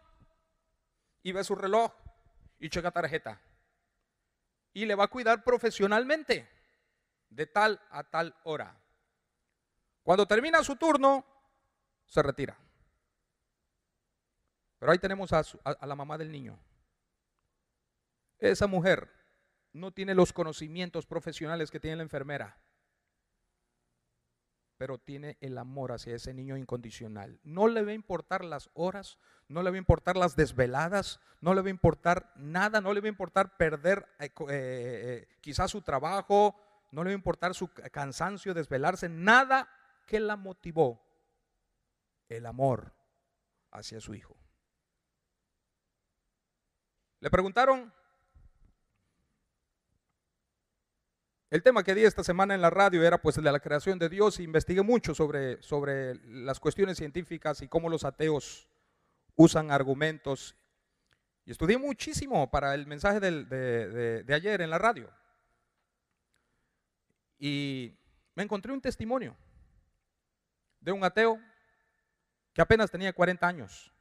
Speaker 1: y ve su reloj y checa tarjeta. Y le va a cuidar profesionalmente de tal a tal hora. Cuando termina su turno, se retira. Pero ahí tenemos a la mamá del niño. Esa mujer no tiene los conocimientos profesionales que tiene la enfermera, pero tiene el amor hacia ese niño incondicional. No le va a importar las horas, no le va a importar las desveladas, no le va a importar nada, no le va a importar perder quizás su trabajo, no le va a importar su cansancio, desvelarse, nada que la motivó, el amor hacia su hijo. Le preguntaron, el tema que di esta semana en la radio era pues el de la creación de Dios, e investigué mucho sobre las cuestiones científicas y cómo los ateos usan argumentos, y estudié muchísimo para el mensaje de ayer en la radio, y me encontré un testimonio de un ateo que apenas tenía 40 años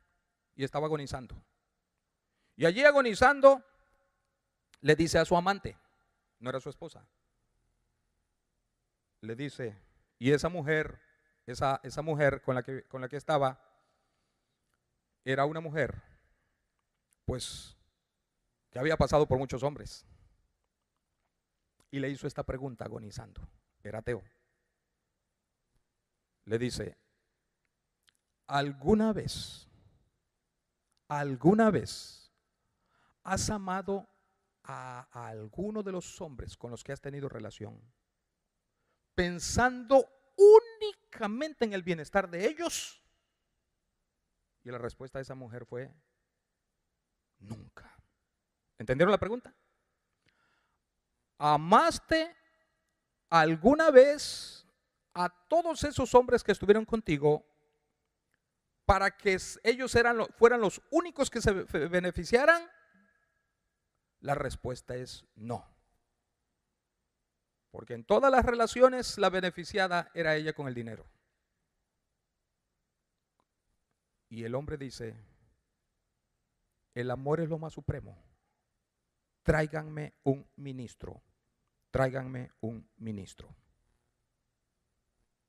Speaker 1: y estaba agonizando. Y allí agonizando le dice a su amante, no era su esposa, le dice, y esa mujer con la que estaba, era una mujer pues que había pasado por muchos hombres. Y le hizo esta pregunta agonizando, era ateo. Le dice, ¿alguna vez has amado a alguno de los hombres con los que has tenido relación pensando únicamente en el bienestar de ellos? Y la respuesta de esa mujer fue, nunca. ¿Entendieron la pregunta? ¿Amaste alguna vez a todos esos hombres que estuvieron contigo para que ellos fueran los únicos que se beneficiaran? La respuesta es no. Porque en todas las relaciones la beneficiada era ella con el dinero. Y el hombre dice, el amor es lo más supremo. Tráiganme un ministro. Tráiganme un ministro.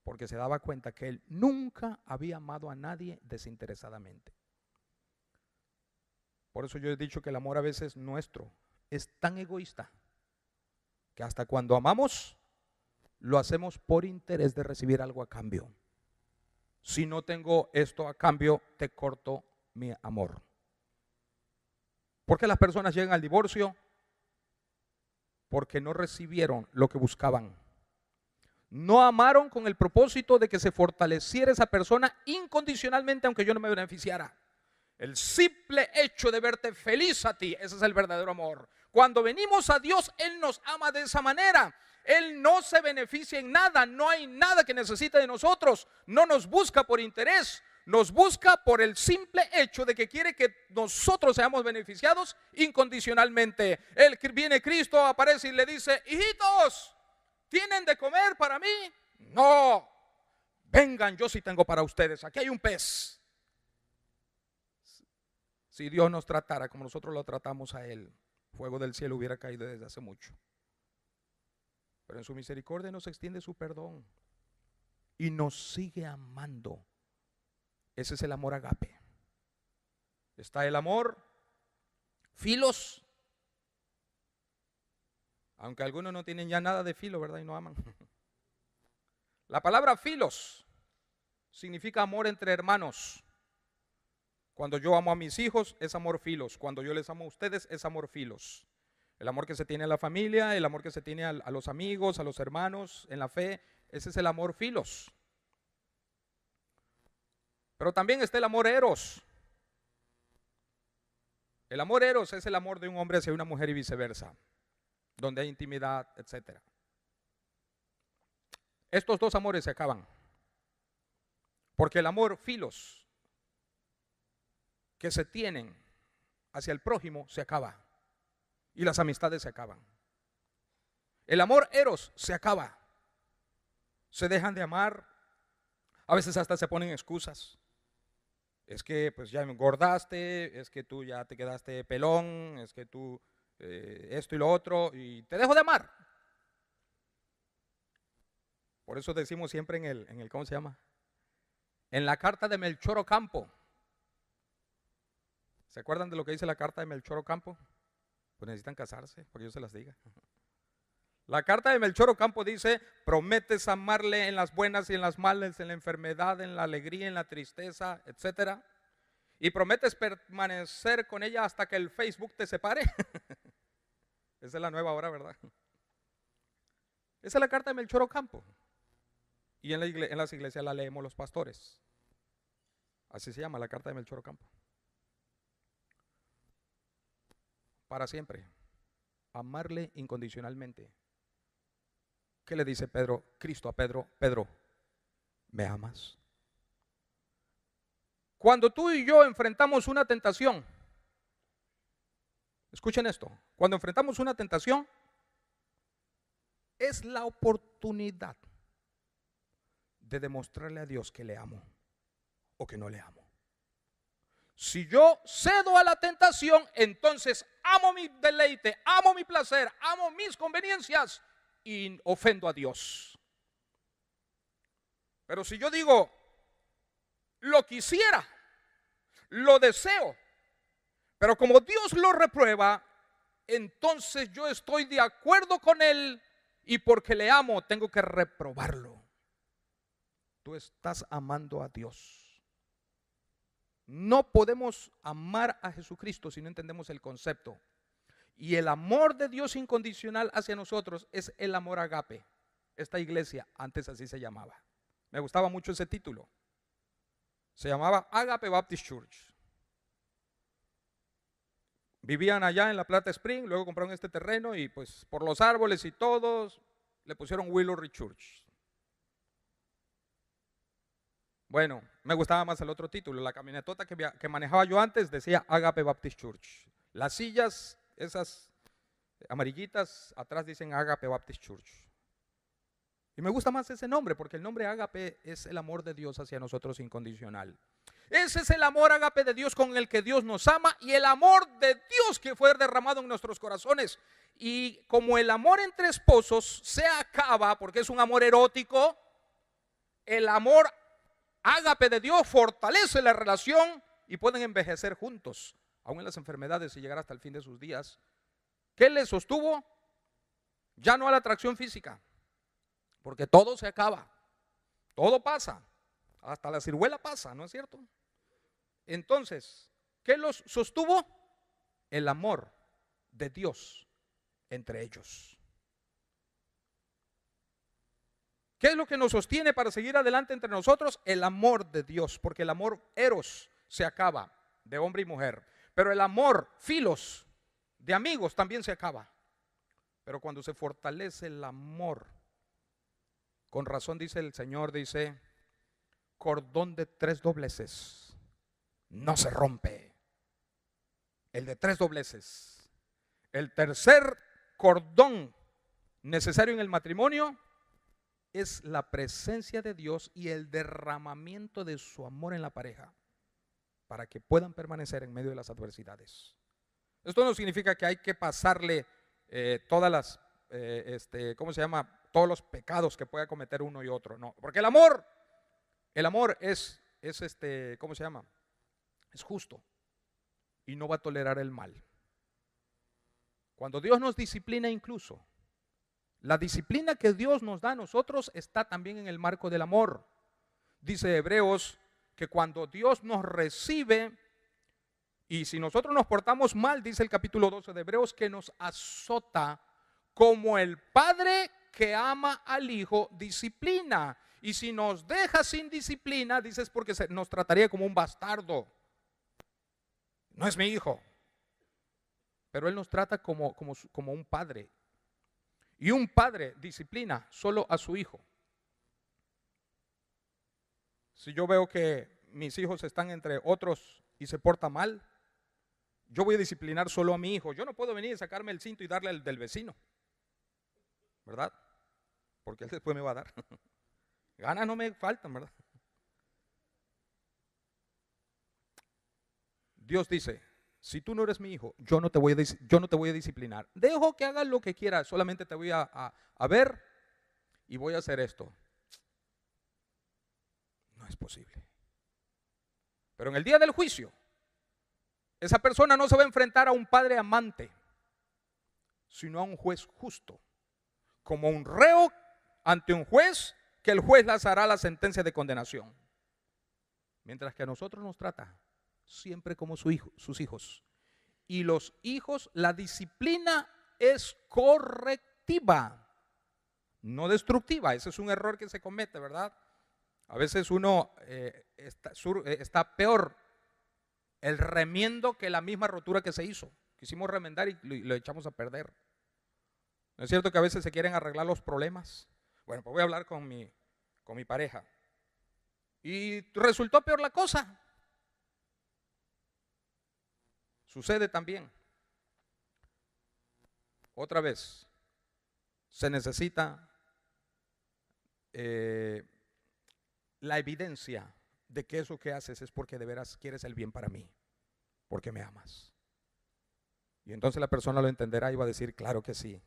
Speaker 1: Porque se daba cuenta que él nunca había amado a nadie desinteresadamente. Por eso yo he dicho que el amor a veces nuestro es tan egoísta que hasta cuando amamos lo hacemos por interés de recibir algo a cambio. Si no tengo esto a cambio, te corto mi amor. ¿Por qué las personas llegan al divorcio? Porque no recibieron lo que buscaban. No amaron con el propósito de que se fortaleciera esa persona incondicionalmente, aunque yo no me beneficiara. El simple hecho de verte feliz a ti, ese es el verdadero amor. Cuando venimos a Dios, Él nos ama de esa manera. Él no se beneficia en nada, no hay nada que necesite de nosotros. No nos busca por interés, nos busca por el simple hecho de que quiere que nosotros seamos beneficiados incondicionalmente. Viene Cristo, aparece y le dice, hijitos, ¿tienen de comer para mí? No, vengan, yo sí tengo para ustedes, aquí hay un pez. Si Dios nos tratara como nosotros lo tratamos a Él, fuego del cielo hubiera caído desde hace mucho. Pero en su misericordia nos extiende su perdón y nos sigue amando. Ese es el amor agape. Está el amor filos, aunque algunos no tienen ya nada de filo, ¿verdad? Y no aman. La palabra filos significa amor entre hermanos. Cuando yo amo a mis hijos es amor filos. Cuando yo les amo a ustedes es amor filos. El amor que se tiene a la familia, el amor que se tiene a los amigos, a los hermanos, en la fe, ese es el amor filos. Pero también está el amor eros. El amor eros es el amor de un hombre hacia una mujer y viceversa, donde hay intimidad, etc. estos dos amores se acaban. Porque el amor filos que se tienen hacia el prójimo se acaba. Y las amistades se acaban. El amor eros se acaba. Se dejan de amar. A veces hasta se ponen excusas. Es que pues ya me engordaste, es que tú ya te quedaste pelón, es que tú esto y lo otro, y te dejo de amar. Por eso decimos siempre en el ¿cómo se llama? En la carta de Melchor Ocampo. ¿Se acuerdan de lo que dice la carta de Melchor Ocampo? Pues necesitan casarse, porque yo se las diga. La carta de Melchor Ocampo dice: prometes amarle en las buenas y en las malas, en la enfermedad, en la alegría, en la tristeza, etcétera. Y prometes permanecer con ella hasta que el Facebook te separe. Esa es la nueva hora, ¿verdad? Esa es la carta de Melchor Ocampo. Y en las iglesias la leemos los pastores. Así se llama la carta de Melchor Ocampo. Para siempre. Amarle incondicionalmente. ¿Qué le dice Pedro, Cristo a Pedro? Pedro, ¿me amas? Cuando tú y yo enfrentamos una tentación, escuchen esto, cuando enfrentamos una tentación, es la oportunidad de demostrarle a Dios que le amo o que no le amo. Si yo cedo a la tentación, entonces amo mi deleite, amo mi placer, amo mis conveniencias y ofendo a Dios. Pero si yo digo, lo quisiera, lo deseo, pero como Dios lo reprueba, entonces yo estoy de acuerdo con Él y porque le amo tengo que reprobarlo. Tú estás amando a Dios. No podemos amar a Jesucristo si no entendemos el concepto. Y el amor de Dios incondicional hacia nosotros es el amor agape. Esta iglesia antes así se llamaba. Me gustaba mucho ese título. Se llamaba Agape Baptist Church. Vivían allá en la Plata Spring, luego compraron este terreno y pues por los árboles y todos le pusieron Willow Ridge Church. Bueno, me gustaba más el otro título. La camionetota que manejaba yo antes decía Agape Baptist Church. Las sillas, esas amarillitas, atrás dicen Agape Baptist Church. Y me gusta más ese nombre porque el nombre Agape es el amor de Dios hacia nosotros incondicional. Ese es el amor agape de Dios con el que Dios nos ama y el amor de Dios que fue derramado en nuestros corazones. Y como el amor entre esposos se acaba porque es un amor erótico, el amor ágape de Dios fortalece la relación y pueden envejecer juntos, aún en las enfermedades y llegar hasta el fin de sus días. ¿Qué les sostuvo? Ya no a la atracción física, porque todo se acaba, todo pasa, hasta la ciruela pasa, ¿no es cierto? Entonces, ¿qué los sostuvo? El amor de Dios entre ellos. ¿Qué es lo que nos sostiene para seguir adelante entre nosotros? El amor de Dios, porque el amor eros se acaba de hombre y mujer, pero el amor filos de amigos también se acaba. Pero cuando se fortalece el amor, con razón dice el Señor, dice, cordón de 3 dobleces no se rompe. El de 3 dobleces. El tercer cordón necesario en el matrimonio es la presencia de Dios y el derramamiento de su amor en la pareja para que puedan permanecer en medio de las adversidades. Esto no significa que hay que pasarle todas las, ¿cómo se llama? Todos los pecados que pueda cometer uno y otro. No, porque el amor es ¿cómo se llama? Es justo y no va a tolerar el mal. Cuando Dios nos disciplina incluso, la disciplina que Dios nos da a nosotros está también en el marco del amor. Dice Hebreos que cuando Dios nos recibe y si nosotros nos portamos mal, dice el capítulo 12 de Hebreos, que nos azota como el padre que ama al hijo disciplina. Y si nos deja sin disciplina, dices porque nos trataría como un bastardo. No es mi hijo. Pero Él nos trata como un padre. Y un padre disciplina solo a su hijo Si yo veo que mis hijos están entre otros y se porta mal, yo voy a disciplinar solo a mi hijo. Yo no puedo venir y sacarme el cinto y darle al del vecino, ¿verdad? Porque él después me va a dar. Ganas no me faltan, ¿verdad? Dios dice, si tú no eres mi hijo, yo no te voy a disciplinar. Dejo que hagas lo que quieras, solamente te voy a ver y voy a hacer esto. No es posible. Pero en el día del juicio, esa persona no se va a enfrentar a un padre amante, sino a un juez justo, como un reo ante un juez, que el juez lanzará la sentencia de condenación. Mientras que a nosotros nos trata siempre como sus hijos. Y los hijos, la disciplina es correctiva, no destructiva. Ese es un error que se comete, ¿verdad? A veces uno está peor el remiendo que la misma rotura que se hizo. Quisimos remendar y lo echamos a perder. ¿No es cierto que a veces se quieren arreglar los problemas? Bueno, pues voy a hablar con mi pareja. Y resultó peor la cosa. Sucede también. Otra vez, se necesita la evidencia de que eso que haces es porque de veras quieres el bien para mí, porque me amas. Y entonces la persona lo entenderá y va a decir, claro que sí.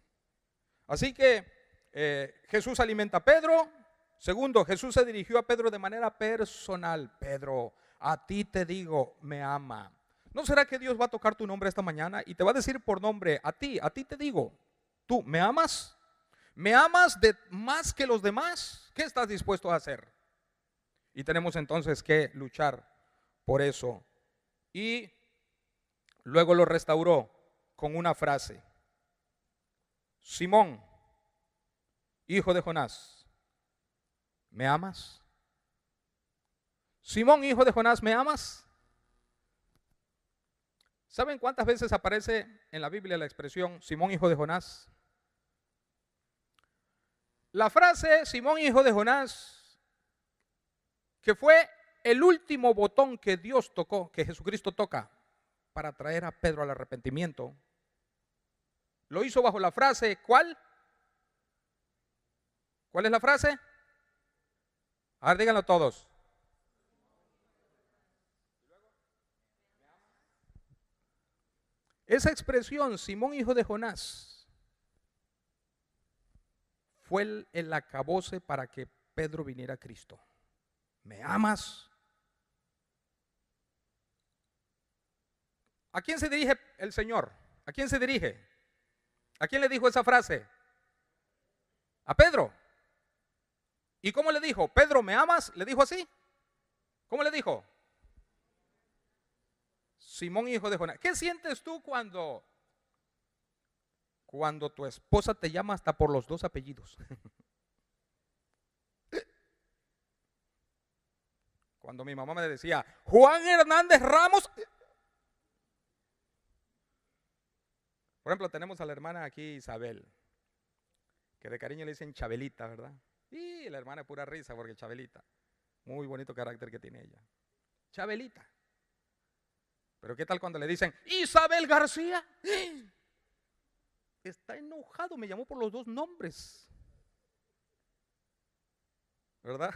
Speaker 1: Así que Jesús alimenta a Pedro. Segundo, Jesús se dirigió a Pedro de manera personal. Pedro, a ti te digo, me ama. ¿No será que Dios va a tocar tu nombre esta mañana y te va a decir por nombre, a ti te digo, tú, ¿me amas? ¿Me amas de más que los demás? ¿Qué estás dispuesto a hacer? Y tenemos entonces que luchar por eso. Y luego lo restauró con una frase. Simón, hijo de Jonás, ¿me amas? Simón, hijo de Jonás, ¿me amas? ¿Saben cuántas veces aparece en la Biblia la expresión Simón, hijo de Jonás? La frase Simón, hijo de Jonás, que fue el último botón que Dios tocó, que Jesucristo toca para traer a Pedro al arrepentimiento, lo hizo bajo la frase, ¿cuál? ¿Cuál es la frase? A ver, díganlo todos. Esa expresión, Simón, hijo de Jonás, fue el acabose para que Pedro viniera a Cristo. ¿Me amas? ¿A quién se dirige el Señor? ¿A quién se dirige? ¿A quién le dijo esa frase? A Pedro. ¿Y cómo le dijo? Pedro, ¿me amas? ¿Le dijo así? ¿Cómo le dijo? Simón, hijo de Jonás. ¿Qué sientes tú cuando tu esposa te llama hasta por los dos apellidos? Cuando mi mamá me decía, Juan Hernández Ramos. Por ejemplo, tenemos a la hermana aquí, Isabel, que de cariño le dicen Chabelita, ¿verdad? Y la hermana es pura risa porque Chabelita. Muy bonito carácter que tiene ella. Chabelita. Pero ¿qué tal cuando le dicen Isabel García? Está enojado, me llamó por los dos nombres. ¿Verdad?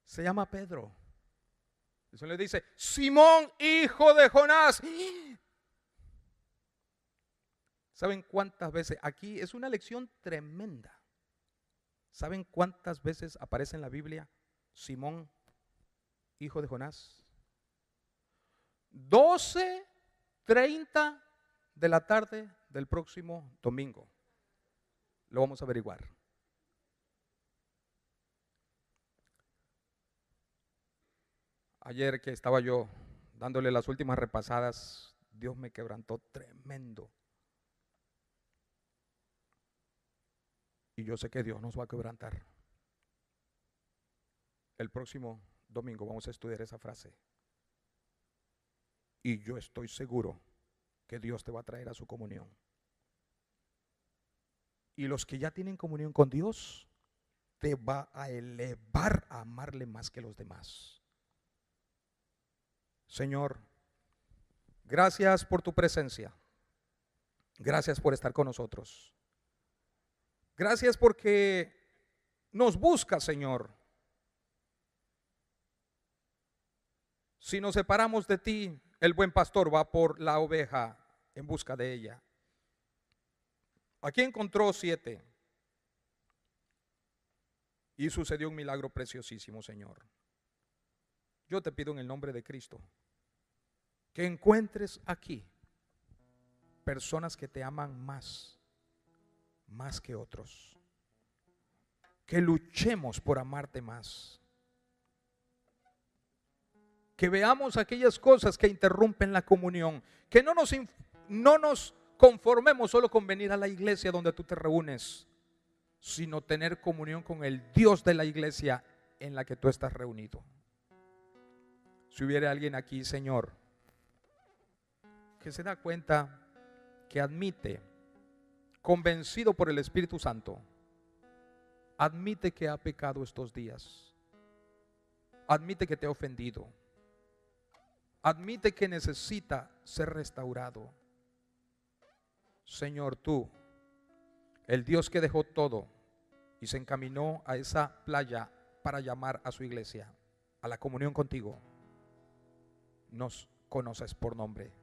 Speaker 1: Se llama Pedro. Eso le dice, Simón, hijo de Jonás. ¿Saben cuántas veces? Aquí es una lección tremenda. ¿Saben cuántas veces aparece en la Biblia Simón, hijo de Jonás? 12:30 de la tarde del próximo domingo. Lo vamos a averiguar. Ayer que estaba yo dándole las últimas repasadas, Dios me quebrantó tremendo. Y yo sé que Dios nos va a quebrantar. El próximo domingo vamos a estudiar esa frase. Y yo estoy seguro que Dios te va a traer a su comunión. Y los que ya tienen comunión con Dios, te va a elevar a amarle más que los demás. Señor, gracias por tu presencia. Gracias por estar con nosotros. Gracias porque nos busca, Señor. Si nos separamos de ti, el buen pastor va por la oveja en busca de ella. Aquí encontró 7 y sucedió un milagro preciosísimo, Señor. Yo te pido en el nombre de Cristo que encuentres aquí personas que te aman más que otros. Que luchemos por amarte más. Que veamos aquellas cosas que interrumpen la comunión. Que no nos conformemos solo con venir a la iglesia donde tú te reúnes, sino tener comunión con el Dios de la iglesia en la que tú estás reunido. Si hubiera alguien aquí, Señor, que se da cuenta, que admite, convencido por el Espíritu Santo, admite que ha pecado estos días, admite que te ha ofendido, admite que necesita ser restaurado. Señor, tú, el Dios que dejó todo y se encaminó a esa playa para llamar a su iglesia a la comunión contigo, nos conoces por nombre,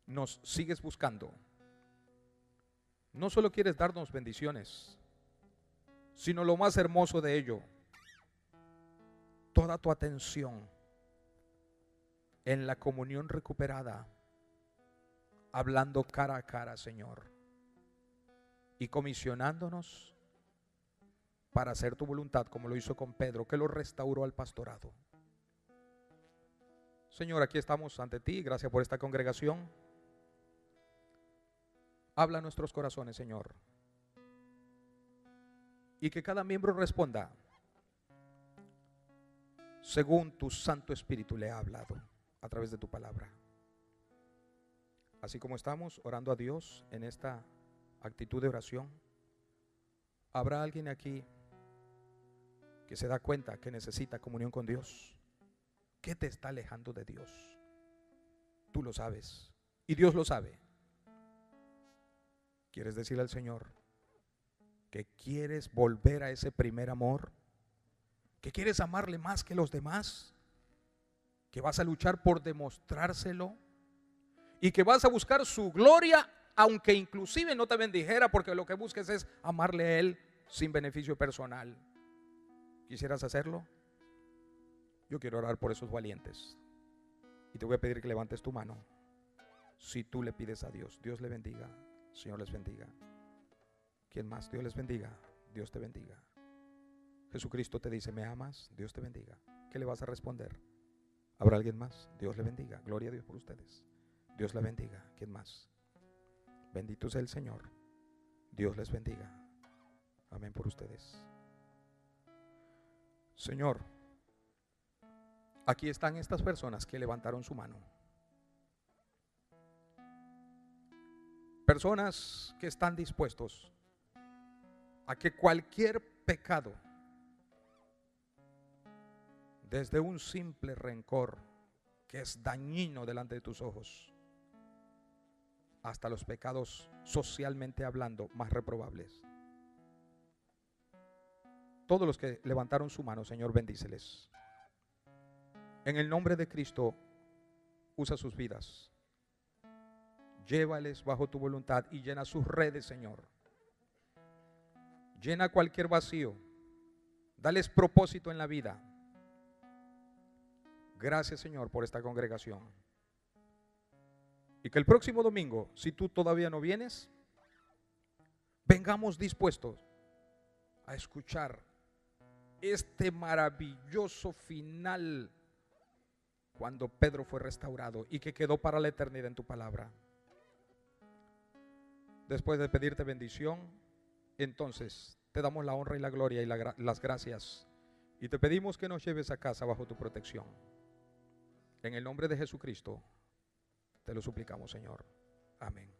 Speaker 1: nos sigues buscando. No solo quieres darnos bendiciones, sino lo más hermoso de ello, toda tu atención en la comunión recuperada, hablando cara a cara, Señor, y comisionándonos para hacer tu voluntad, como lo hizo con Pedro, que lo restauró al pastorado. Señor, aquí estamos ante ti. Gracias por esta congregación. Habla a nuestros corazones, Señor, y que cada miembro responda según tu Santo Espíritu le ha hablado a través de tu palabra. Así como estamos orando a Dios en esta actitud de oración, ¿habrá alguien aquí que se da cuenta que necesita comunión con Dios? ¿Qué te está alejando de Dios? Tú lo sabes y Dios lo sabe. ¿Quieres decirle al Señor que quieres volver a ese primer amor? ¿Que quieres amarle más que los demás? ¿Que vas a luchar por demostrárselo? ¿Y que vas a buscar su gloria, aunque inclusive no te bendijera, porque lo que busques es amarle a Él sin beneficio personal? ¿Quisieras hacerlo? Yo quiero orar por esos valientes y te voy a pedir que levantes tu mano. Si tú le pides a Dios, Dios le bendiga, Señor les bendiga. ¿Quién más? Dios les bendiga, Dios te bendiga. Jesucristo te dice, ¿me amas? Dios te bendiga. ¿Qué le vas a responder? ¿Habrá alguien más? Dios le bendiga, gloria a Dios por ustedes. Dios la bendiga. ¿Quién más? Bendito sea el Señor. Dios les bendiga. Amén por ustedes. Señor, aquí están estas personas que levantaron su mano. Personas que están dispuestos a que cualquier pecado, desde un simple rencor que es dañino delante de tus ojos, hasta los pecados socialmente hablando más reprobables. Todos los que levantaron su mano, Señor, bendíceles. En el nombre de Cristo, usa sus vidas. Llévales bajo tu voluntad y llena sus redes, Señor. Llena cualquier vacío. Dales propósito en la vida. Gracias, Señor, por esta congregación. Y que el próximo domingo, si tú todavía no vienes, vengamos dispuestos a escuchar este maravilloso final cuando Pedro fue restaurado y que quedó para la eternidad en tu palabra. Después de pedirte bendición, entonces te damos la honra y la gloria y las gracias y te pedimos que nos lleves a casa bajo tu protección. En el nombre de Jesucristo te lo suplicamos, Señor. Amén.